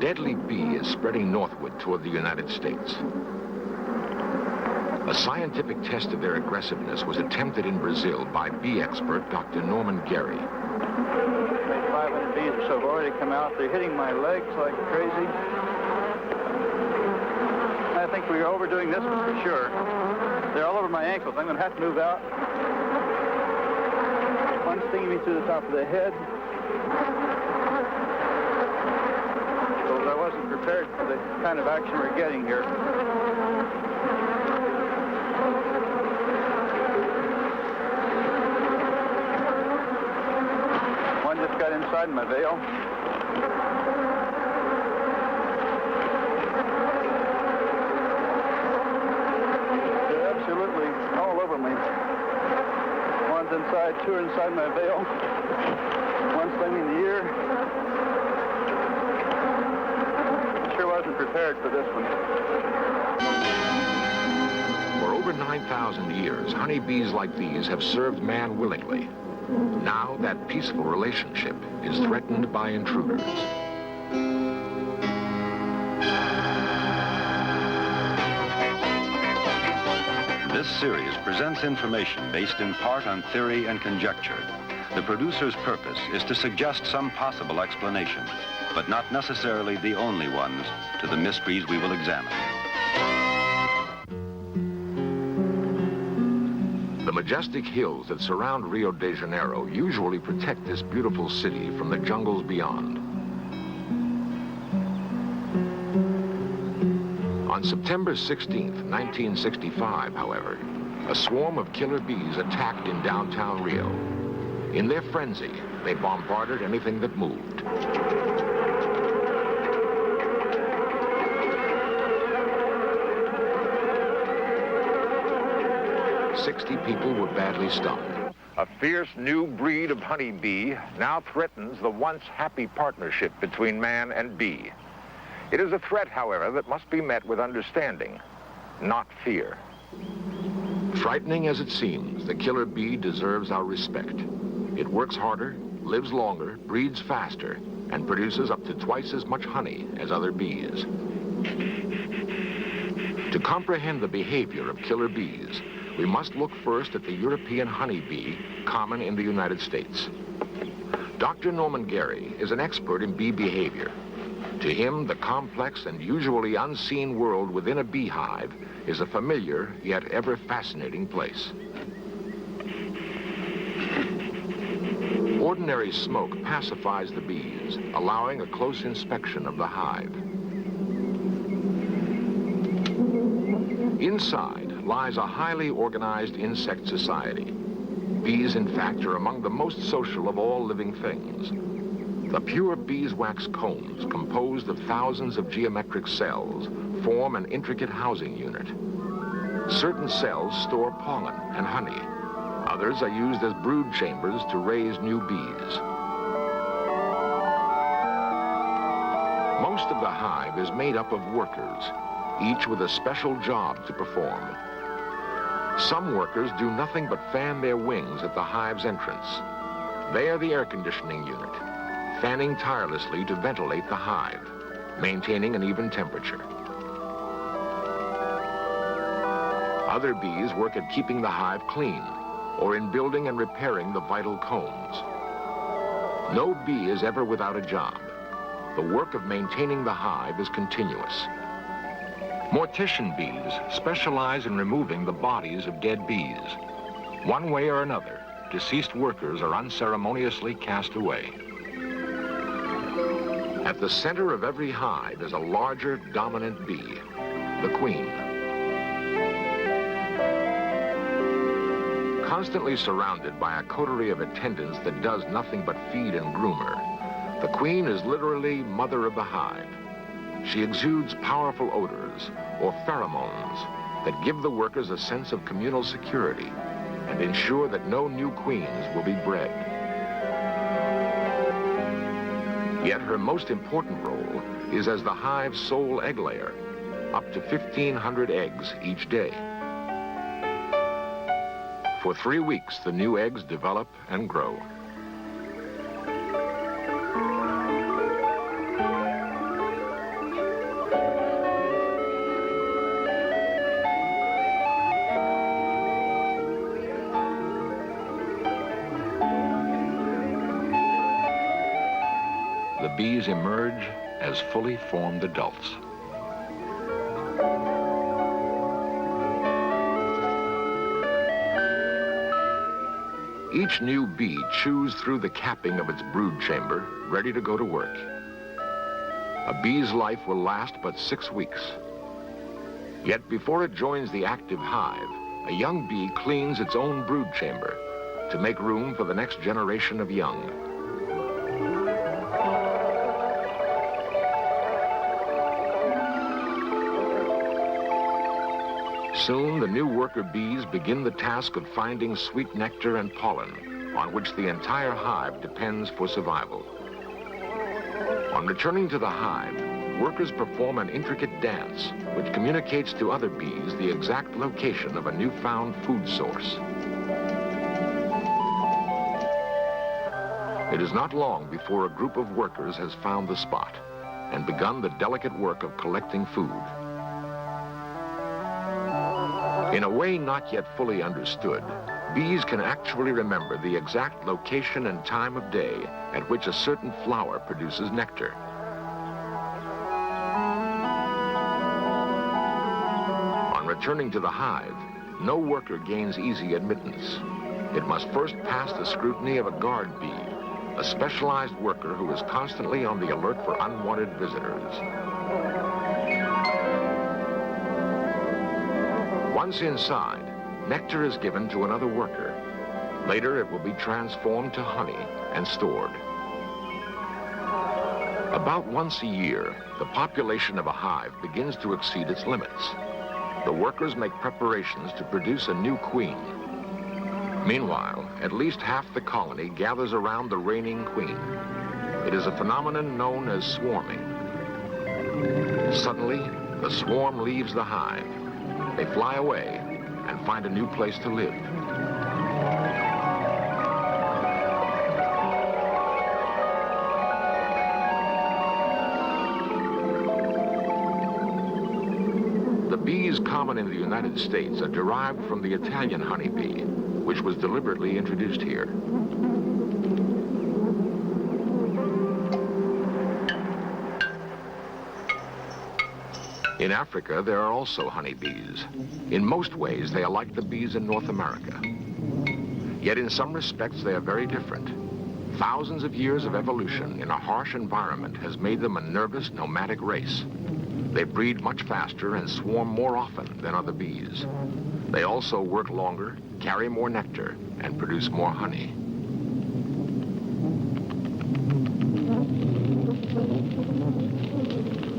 deadly bee is spreading northward toward the United States. A scientific test of their aggressiveness was attempted in Brazil by bee expert Dr. Norman Gary. 500 bees or so have already come out. They're hitting my legs like crazy. I think we're overdoing this one for sure. They're all over my ankles. I'm going to have to move out. One stinging me through the top of the head. Because I wasn't prepared for the kind of action we're getting here. One just got inside my veil. They're absolutely all over me. One's inside, two are inside my veil. One's stinging in the ear. Sure wasn't prepared for this one. For over 9,000 years, honeybees like these have served man willingly. Now that peaceful relationship is threatened by intruders. This series presents information based in part on theory and conjecture. The producer's purpose is to suggest some possible explanation, but not necessarily the only ones to the mysteries we will examine. The majestic hills that surround Rio de Janeiro usually protect this beautiful city from the jungles beyond. On September 16th, 1965, however, a swarm of killer bees attacked in downtown Rio. In their frenzy, they bombarded anything that moved. "60 people were badly stung." A fierce new breed of honeybee now threatens the once happy partnership between man and bee. It is a threat, however, that must be met with understanding, not fear. Frightening as it seems, the killer bee deserves our respect. It works harder, lives longer, breeds faster, and produces up to twice as much honey as other bees. To comprehend the behavior of killer bees, we must look first at the European honeybee, common in the United States. Dr. Norman Gary is an expert in bee behavior. To him, the complex and usually unseen world within a beehive is a familiar yet ever fascinating place. Ordinary smoke pacifies the bees, allowing a close inspection of the hive. Inside lies a highly organized insect society. Bees, in fact, are among the most social of all living things. The pure beeswax combs, composed of thousands of geometric cells, form an intricate housing unit. Certain cells store pollen and honey. Others are used as brood chambers to raise new bees. Most of the hive is made up of workers, each with a special job to perform. Some workers do nothing but fan their wings at the hive's entrance. They are the air conditioning unit, fanning tirelessly to ventilate the hive, maintaining an even temperature. Other bees work at keeping the hive clean, or in building and repairing the vital combs. No bee is ever without a job. The work of maintaining the hive is continuous. Mortician bees specialize in removing the bodies of dead bees. One way or another, deceased workers are unceremoniously cast away. At the center of every hive is a larger, dominant bee, the queen. Constantly surrounded by a coterie of attendants that does nothing but feed and groom her, the queen is literally mother of the hive. She exudes powerful odors, or pheromones, that give the workers a sense of communal security and ensure that no new queens will be bred. Yet her most important role is as the hive's sole egg layer, up to 1,500 eggs each day. For 3 weeks, the new eggs develop and grow. bees emerge as fully formed adults. Each new bee chews through the capping of its brood chamber, ready to go to work. A bee's life will last but 6 weeks. Yet before it joins the active hive, a young bee cleans its own brood chamber to make room for the next generation of young. Soon, the new worker bees begin the task of finding sweet nectar and pollen, on which the entire hive depends for survival. On returning to the hive, workers perform an intricate dance, which communicates to other bees the exact location of a newfound food source. It is not long before a group of workers has found the spot and begun the delicate work of collecting food. In a way not yet fully understood, bees can actually remember the exact location and time of day at which a certain flower produces nectar. On returning to the hive, no worker gains easy admittance. It must first pass the scrutiny of a guard bee, a specialized worker who is constantly on the alert for unwanted visitors. Once inside, nectar is given to another worker. Later, it will be transformed to honey and stored. About once a year, the population of a hive begins to exceed its limits. The workers make preparations to produce a new queen. Meanwhile, at least half the colony gathers around the reigning queen. It is a phenomenon known as swarming. Suddenly, the swarm leaves the hive. They fly away and find a new place to live. The bees common in the United States are derived from the Italian honeybee, which was deliberately introduced here. In Africa, there are also honeybees. In most ways, they are like the bees in North America. Yet in some respects, they are very different. Thousands of years of evolution in a harsh environment has made them a nervous, nomadic race. They breed much faster and swarm more often than other bees. They also work longer, carry more nectar, and produce more honey.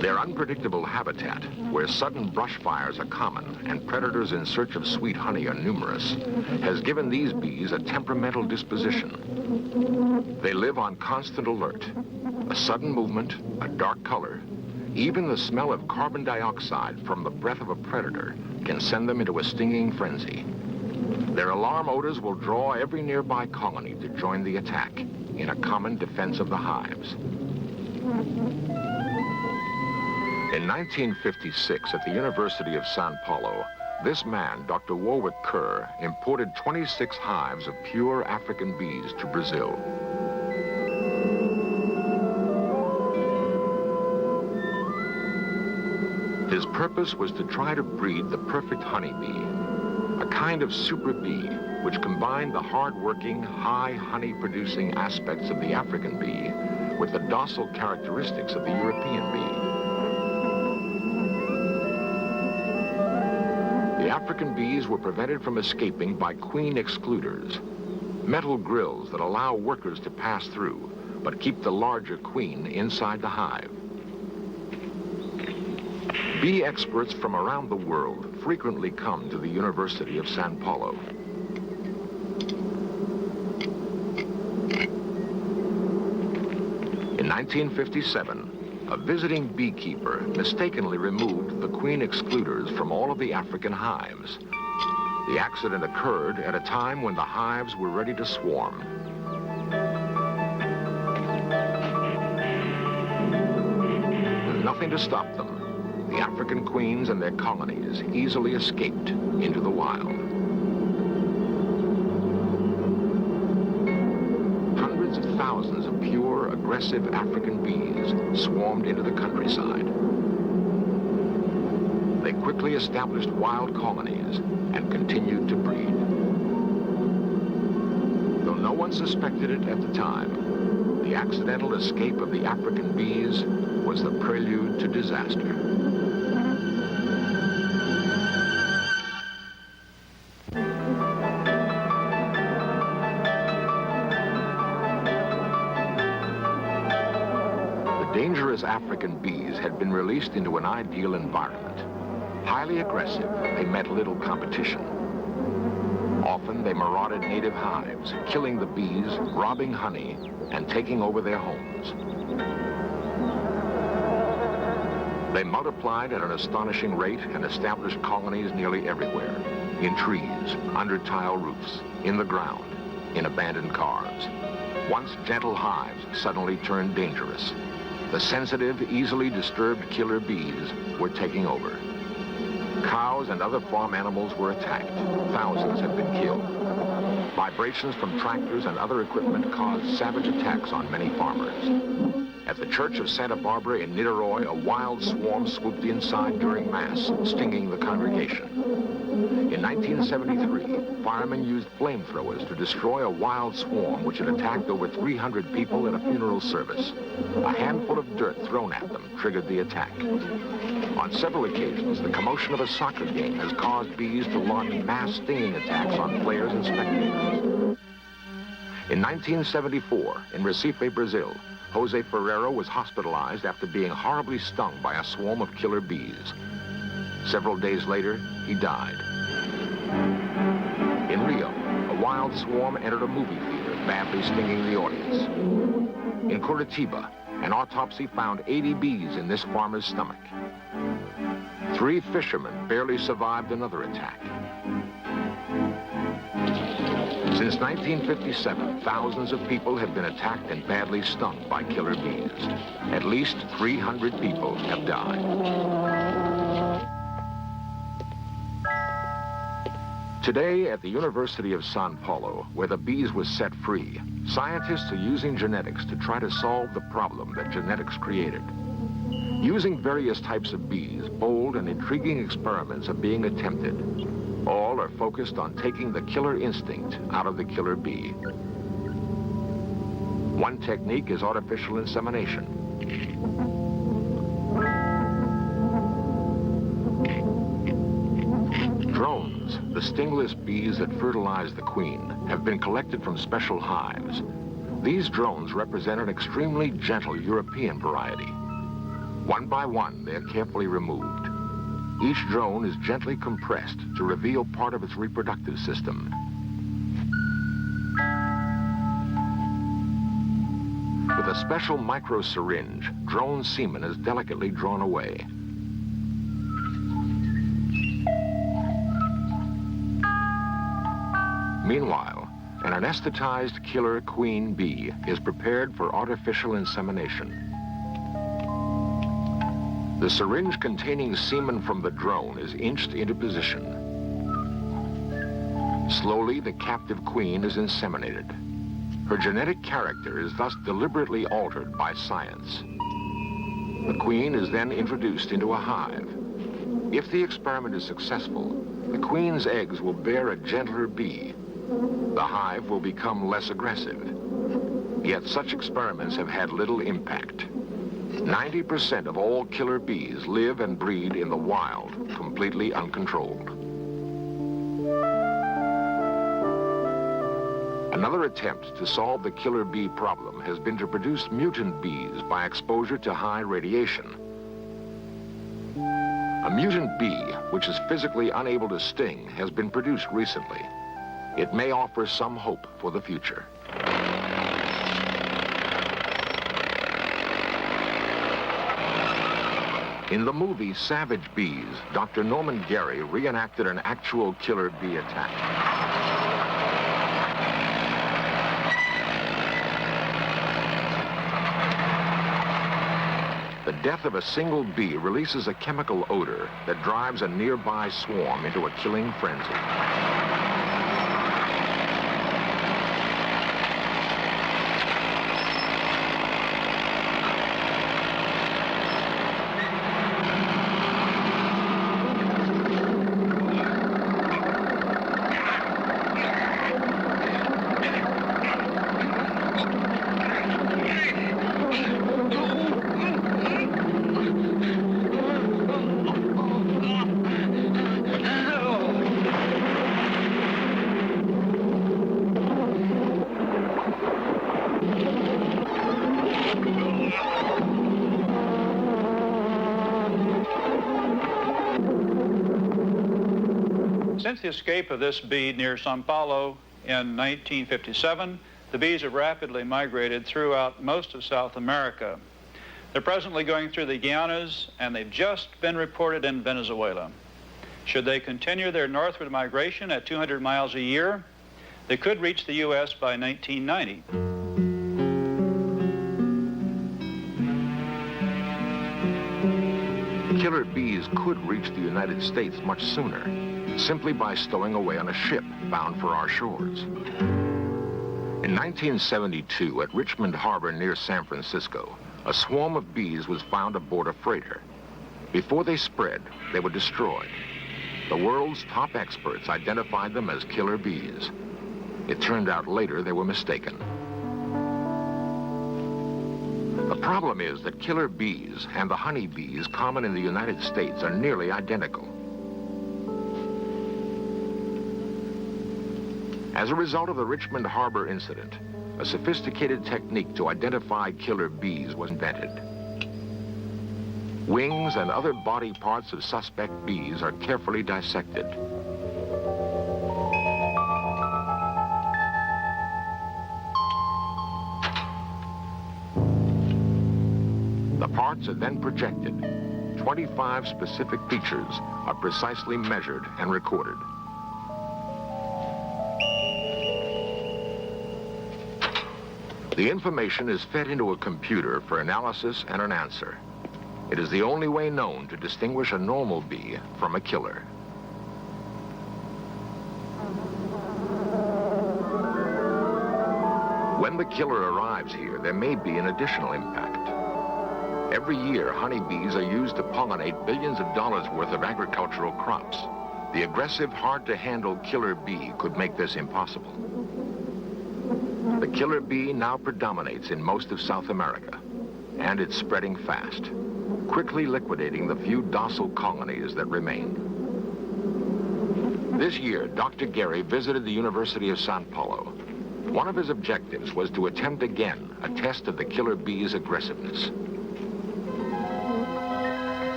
Their unpredictable habitat, where sudden brush fires are common and predators in search of sweet honey are numerous, has given these bees a temperamental disposition. They live on constant alert. A sudden movement, a dark color, even the smell of carbon dioxide from the breath of a predator can send them into a stinging frenzy. Their alarm odors will draw every nearby colony to join the attack in a common defense of the hives. In 1956, at the University of Sao Paulo, this man, Dr. Warwick Kerr, imported 26 hives of pure African bees to Brazil. His purpose was to try to breed the perfect honeybee, a kind of super bee which combined the hard-working, high honey-producing aspects of the African bee with the docile characteristics of the European bee. The African bees were prevented from escaping by queen excluders, metal grills that allow workers to pass through, but keep the larger queen inside the hive. Bee experts from around the world frequently come to the University of Sao Paulo. In 1957, a visiting beekeeper mistakenly removed the queen excluders from all of the African hives. The accident occurred at a time when the hives were ready to swarm. With nothing to stop them, the African queens and their colonies easily escaped into the wild. Hundreds thousands of pure, aggressive African bees swarmed into the countryside. They quickly established wild colonies and continued to breed. Though no one suspected it at the time, the accidental escape of the African bees was the prelude to disaster. The dangerous African bees had been released into an ideal environment. Highly aggressive, they met little competition. Often they marauded native hives, killing the bees, robbing honey, and taking over their homes. They multiplied at an astonishing rate and established colonies nearly everywhere, in trees, under tile roofs, in the ground, in abandoned cars. Once gentle hives suddenly turned dangerous. The sensitive, easily disturbed killer bees were taking over. Cows and other farm animals were attacked. Thousands have been killed. Vibrations from tractors and other equipment caused savage attacks on many farmers. At the Church of Santa Barbara in Niterói, a wild swarm swooped inside during Mass, stinging the congregation. In 1973, firemen used flamethrowers to destroy a wild swarm which had attacked over 300 people at a funeral service. A handful of dirt thrown at them triggered the attack. On several occasions, the commotion of a soccer game has caused bees to launch mass stinging attacks on players and spectators. In 1974, in Recife, Brazil, Jose Ferreiro was hospitalized after being horribly stung by a swarm of killer bees. Several days later, he died. In Rio, a wild swarm entered a movie theater, badly stinging the audience. In Curitiba, an autopsy found 80 bees in this farmer's stomach. 3 fishermen barely survived another attack. Since 1957, thousands of people have been attacked and badly stung by killer bees. At least 300 people have died. Today, at the University of Sao Paulo, where the bees were set free, scientists are using genetics to try to solve the problem that genetics created. Using various types of bees, bold and intriguing experiments are being attempted. All are focused on taking the killer instinct out of the killer bee. One technique is artificial insemination. Drones, the stingless bees that fertilize the queen, have been collected from special hives. These drones represent an extremely gentle European variety. One by one, they are carefully removed. Each drone is gently compressed to reveal part of its reproductive system. With a special micro syringe, drone semen is delicately drawn away. Meanwhile, an anesthetized killer queen bee is prepared for artificial insemination. The syringe containing semen from the drone is inched into position. Slowly, the captive queen is inseminated. Her genetic character is thus deliberately altered by science. The queen is then introduced into a hive. If the experiment is successful, the queen's eggs will bear a gentler bee. The hive will become less aggressive. Yet such experiments have had little impact. 90% of all killer bees live and breed in the wild, completely uncontrolled. Another attempt to solve the killer bee problem has been to produce mutant bees by exposure to high radiation. A mutant bee, which is physically unable to sting, has been produced recently. It may offer some hope for the future. In the movie Savage Bees, Dr. Norman Gary reenacted an actual killer bee attack. The death of a single bee releases a chemical odor that drives a nearby swarm into a killing frenzy. Since the escape of this bee near Sao Paulo in 1957, the bees have rapidly migrated throughout most of South America. They're presently going through the Guianas, and they've just been reported in Venezuela. Should they continue their northward migration at 200 miles a year, they could reach the U.S. by 1990. Killer bees could reach the United States much sooner, simply by stowing away on a ship bound for our shores. In 1972, at Richmond Harbor near San Francisco, a swarm of bees was found aboard a freighter. Before they spread, they were destroyed. The world's top experts identified them as killer bees. It turned out later they were mistaken. The problem is that killer bees and the honeybees common in the United States are nearly identical. As a result of the Richmond Harbor incident, a sophisticated technique to identify killer bees was invented. Wings and other body parts of suspect bees are carefully dissected. The parts are then projected. 25 specific features are precisely measured and recorded. The information is fed into a computer for analysis and an answer. It is the only way known to distinguish a normal bee from a killer. When the killer arrives here, there may be an additional impact. Every year, honeybees are used to pollinate billions of dollars worth of agricultural crops. The aggressive, hard-to-handle killer bee could make this impossible. The killer bee now predominates in most of South America, and it's spreading fast, quickly liquidating the few docile colonies that remain. This year, Dr. Gary visited the University of Sao Paulo. One of his objectives was to attempt again a test of the killer bee's aggressiveness.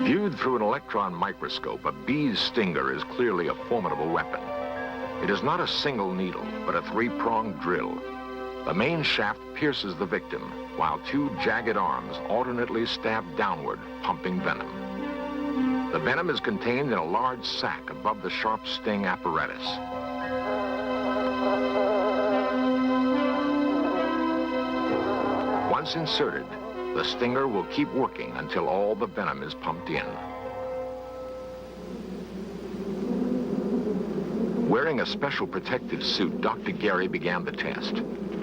Viewed through an electron microscope, a bee's stinger is clearly a formidable weapon. It is not a single needle, but a three-pronged drill. The main shaft pierces the victim, while two jagged arms alternately stab downward, pumping venom. The venom is contained in a large sac above the sharp sting apparatus. Once inserted, the stinger will keep working until all the venom is pumped in. Wearing a special protective suit, Dr. Gary began the test.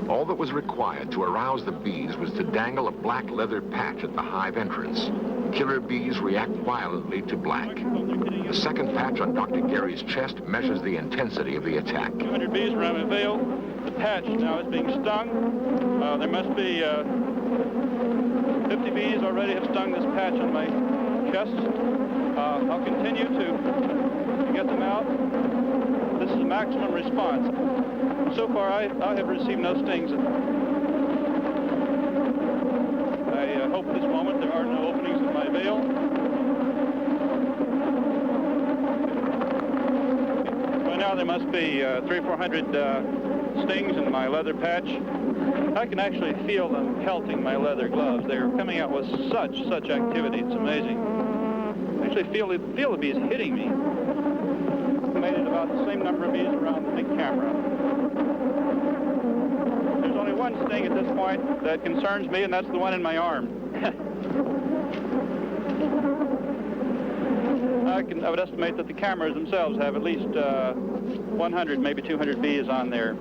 All that was required to arouse the bees was to dangle a black leather patch at the hive entrance. Killer bees react violently to black. The second patch on Dr. Gary's chest measures the intensity of the attack. 200 bees around my veil. The patch now is being stung. There must be 50 bees already have stung this patch on my chest. I'll continue to get them out. This is a maximum response. So far, I have received no stings. I hope at this moment there are no openings in my veil. By now there must be 300 or 400 stings in my leather patch. I can actually feel them pelting my leather gloves. They're coming out with such activity. It's amazing. I actually feel the bees hitting me. Estimated about the same number of bees around the big camera. There's only one sting at this point that concerns me, and that's the one in my arm. I would estimate that the cameras themselves have at least 100, maybe 200 bees on there.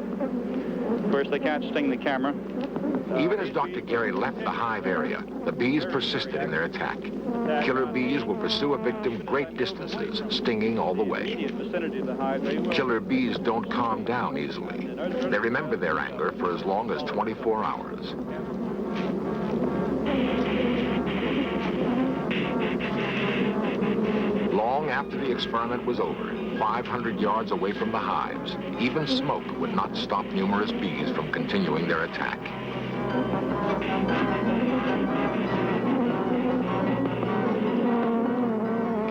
Of course, they can't sting the camera. Even as Dr. Gary left the hive area, the bees persisted in their attack. Killer bees will pursue a victim great distances, stinging all the way. Killer bees don't calm down easily. They remember their anger for as long as 24 hours. Long after the experiment was over, 500 yards away from the hives, even smoke would not stop numerous bees from continuing their attack.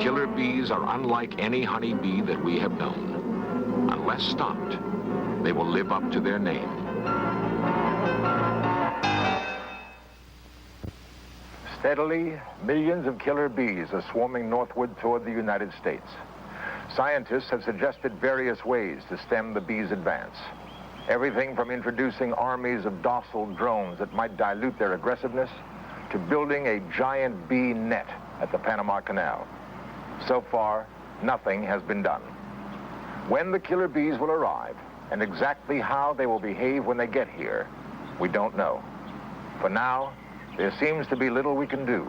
Killer bees are unlike any honeybee that we have known. Unless stopped, they will live up to their name. Steadily, millions of killer bees are swarming northward toward the United States. Scientists have suggested various ways to stem the bees' advance. Everything from introducing armies of docile drones that might dilute their aggressiveness to building a giant bee net at the Panama Canal. So far, nothing has been done. When the killer bees will arrive and exactly how they will behave when they get here, we don't know. For now, there seems to be little we can do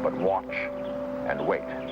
but watch and wait.